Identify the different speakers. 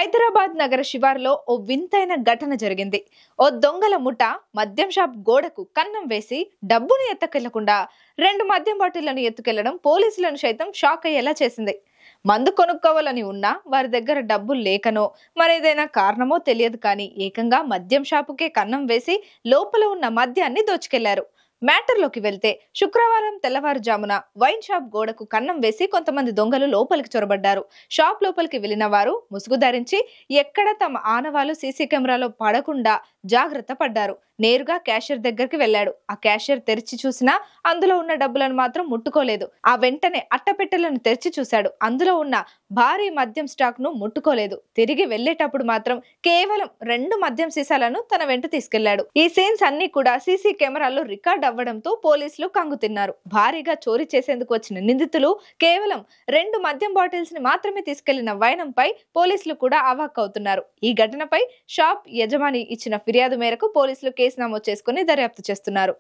Speaker 1: హైదరాబాద్ నగర శివార్లో ఓ వింతైన ఘటన జరిగింది. ఓ దొంగల ముఠ మద్యం షాప్ గోడకు కన్నం వేసి డబ్బును ఎత్తకెళ్లకుండా 2 మద్యం బాటిళ్లను ఎత్తుకెళ్లడం పోలీసులను సైతం షాక్ అయ్యేలా చేసింది. మందు కొనుక్కోవాలని ఉన్నా వారి దగ్గర డబ్బులు లేకనో మరేదైనా కారణమో తెలియదు, కానీ ఏకంగా మద్యం షాపుకే కన్నం వేసి లోపల ఉన్న మద్యాన్ని దోచుకెళ్లారు. మ్యాటర్లోకి వెళ్తే, శుక్రవారం తెల్లవారుజామున వైన్ షాప్ గోడకు కన్నం వేసి కొంతమంది దొంగలు లోపలికి చొరబడ్డారు. షాప్ లోపలికి వెళ్లిన వారు ముసుగు ధరించి ఎక్కడ తమ ఆనవాళ్లు సీసీ కెమెరాలో పడకుండా జాగ్రత్త పడ్డారు. నేరుగా క్యాషియర్ దగ్గరికి వెళ్లాడు. ఆ క్యాషియర్ తెరిచి చూసినా అందులో ఉన్న డబ్బులను మాత్రం ముట్టుకోలేదు. ఆ వెంటనే అట్టపెట్టెలను తెరిచి చూశాడు. అందులో ఉన్న భారీ మద్యం స్టాక్ ను ముట్టుకోలేదు. తిరిగి వెళ్లేటప్పుడు మాత్రం కేవలం 2 మద్యం సీసాలను తన వెంట తీసుకెళ్లాడు. ఈ సీన్స్ అన్ని కూడా సీసీ కెమెరాల్లో రికార్డ్ అవ్వడంతో పోలీసులు కంగుతిన్నారు. భారీగా చోరీ చేసేందుకు వచ్చిన నిందితులు కేవలం 2 మద్యం బాటిల్స్ ని మాత్రమే తీసుకెళ్లిన వైనంపై పోలీసులు కూడా అవాక్కవుతున్నారు. ఈ ఘటనపై షాప్ యజమాని ఇచ్చిన ఫిర్యాదు మేరకు పోలీసులు కేసు నమోదు చేసుకుని దర్యాప్తు చేస్తున్నారు.